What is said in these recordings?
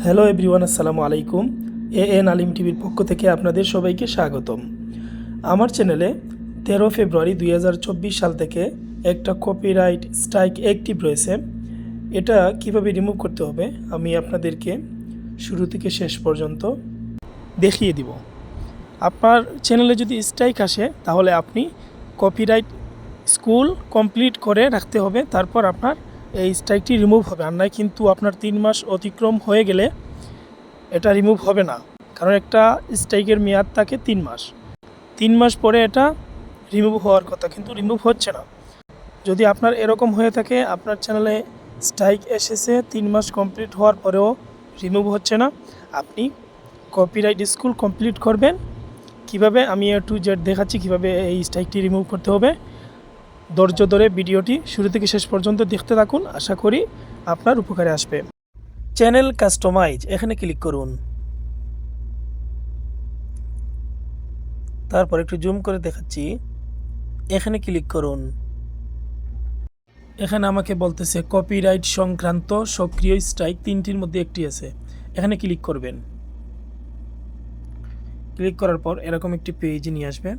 Hello everyone, আসসালামু আলাইকুম। AN আলিম টিভির পক্ষ থেকে আপনাদের সবাইকে স্বাগতম। আমার চ্যানেলে 13 ফেব্রুয়ারি 2024 সাল থেকে একটা কপিরাইট স্ট্রাইক অ্যাক্টিভ রয়েছে। এটা কিভাবে রিমুভ করতে হবে আমি আপনাদেরকে শুরু থেকে শেষ পর্যন্ত দেখিয়ে দিব। আপনার চ্যানেলে যদি স্ট্রাইক আসে তাহলে আপনি কপিরাইট স্কুল কমপ্লিট করে রাখতে হবে, তারপর আপনার এই স্ট্রাইকটি রিমুভ হবে। আর নয় কিন্তু আপনার 3 মাস অতিক্রম হয়ে গেলে এটা রিমুভ হবে না, কারণ একটা স্ট্রাইকের মেয়াদ থাকে 3 মাস। 3 মাস পরে এটা রিমুভ হওয়ার কথা, কিন্তু রিমুভ হচ্ছে না। যদি আপনার এরকম হয়ে থাকে, আপনার চ্যানেলে স্ট্রাইক এসেছে 3 মাস কমপ্লিট হওয়ার পরেও রিমুভ হচ্ছে না, আপনি কপিরাইট স্কুল কমপ্লিট করবেন। কিভাবে আমি A to Z দেখাচ্ছি কিভাবে এই স্ট্রাইকটি রিমুভ করতে হবে। ধৈর্য ধরে ভিডিওটি শুরু থেকে শেষ পর্যন্ত দেখতে থাকুন, আশা করি আপনার উপকারে আসবে। চ্যানেল কাস্টমাইজ এখানে ক্লিক করুন। তারপর একটু জুম করে দেখাচ্ছি, এখানে ক্লিক করুন। এখানে আমাকে বলতেছে কপিরাইট সংক্রান্ত সক্রিয় স্ট্রাইক 3টির মধ্যে একটি আছে, এখানে ক্লিক করবেন। ক্লিক করার পর এরকম একটি পেজে নিয়ে আসবে।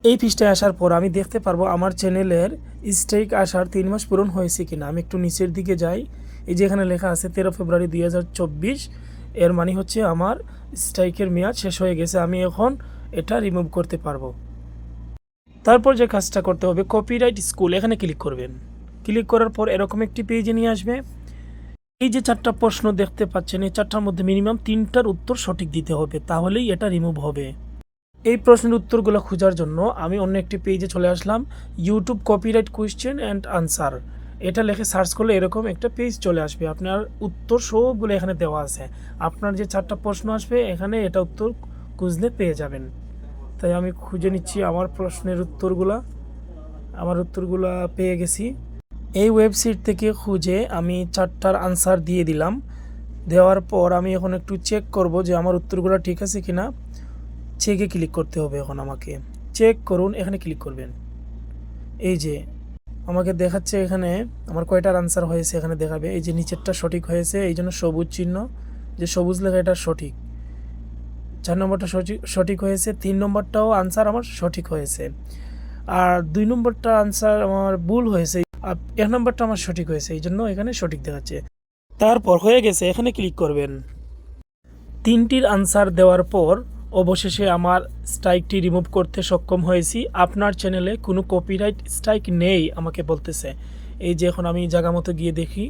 এই পৃষ্ঠায় আসার পর আমি দেখতে পারবো আমার চ্যানেলের স্ট্রাইক আসার 3 মাস পূরণ হয়েছে কিনা। আমি একটু নিচের দিকে যাই, এই যে এখানে লেখা আছে 13 ফেব্রুয়ারি 2024, এর মানে হচ্ছে আমার স্ট্রাইকের মেয়াদ শেষ হয়ে গেছে। আমি এখন এটা রিমুভ করতে পারবো। তারপর যে কাজটা করতে হবে, কপিরাইট স্কুল এখানে ক্লিক করবেন। ক্লিক করার পর এরকম একটি পেজে নিয়ে আসবে। এই যে 4টা প্রশ্ন দেখতে পাচ্ছেন, এই 4টার মধ্যে মিনিমাম 3টার উত্তর সঠিক দিতে হবে, তাহলেই এটা রিমুভ হবে। এই প্রশ্নের উত্তরগুলো খোঁজার জন্য আমি অন্য একটি পেজে চলে আসলাম, YouTube copyright question and answer. এটা লিখে সার্চ করলে এরকম একটা পেজ চলে আসবে। আপনার উত্তর সবগুলো এখানে দেওয়া আছে। আপনার যে 4টা প্রশ্ন আসবে এখানে এটা উত্তর খুঁজলে পেয়ে যাবেন। তাই আমি খুঁজে নিচ্ছি আমার প্রশ্নের উত্তরগুলা। আমার উত্তরগুলা পেয়ে গেছি। এই ওয়েবসাইট থেকে খুঁজে আমি 4টার আনসার দিয়ে দিলাম। দেওয়ার পর আমি এখন একটু চেক করব যে আমার উত্তরগুলো ঠিক আছে কিনা। চেকে ক্লিক করতে হবে। এখন আমাকে চেক করুন, এখানে ক্লিক করবেন। এই যে আমাকে দেখাচ্ছে এখানে আমার কয়টার আনসার হয়েছে, এখানে দেখাবে। এই যে নিচেরটা সঠিক হয়েছে, এই জন্য সবুজ চিহ্ন, যে সবুজ লেখা এটা সঠিক। 4 নম্বরটা সঠিক হয়েছে, 3 নম্বরটাও আনসার আমার সঠিক হয়েছে, আর 2 নম্বরটা আনসার আমার ভুল হয়েছে, আর 1 নম্বরটা আমার সঠিক হয়েছে, এই জন্য এখানে সঠিক দেখাচ্ছে। তারপর হয়ে গেছে, এখানে ক্লিক করবেন। 3টির আনসার দেওয়ার পর অবশেষে আমার স্ট্রাইকটি রিমুভ করতে সক্ষম হয়েছি। আপনার চ্যানেলে কোনো কপিরাইট স্ট্রাইক নেই আমাকে বলতেছে। এই যে এখন আমি জায়গা মতো গিয়ে দেখি,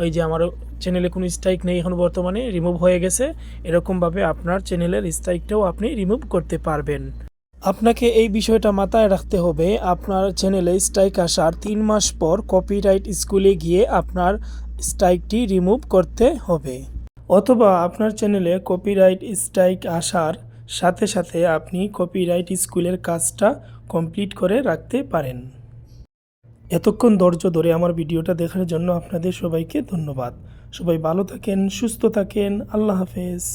ওই যে আমার চ্যানেলে কোনো স্ট্রাইক নেই এখন বর্তমানে, রিমুভ হয়ে গেছে। এরকমভাবে আপনার চ্যানেলের স্ট্রাইকটাও আপনি রিমুভ করতে পারবেন। আপনাকে এই বিষয়টা মাথায় রাখতে হবে, আপনার চ্যানেলে স্ট্রাইক আসার 3 মাস পর কপিরাইট স্কুলে গিয়ে আপনার স্ট্রাইকটি রিমুভ করতে হবে। অথবা আপনার চ্যানেলে কপিরাইট স্ট্রাইক আসার সাথে সাথে আপনি কপিরাইট স্কুলের কাজটা কমপ্লিট করে রাখতে পারেন। এতক্ষণ ধৈর্য ধরে আমার ভিডিওটা দেখার জন্য আপনাদের সবাইকে ধন্যবাদ। সবাই ভালো থাকেন, সুস্থ থাকেন। আল্লাহ হাফেজ।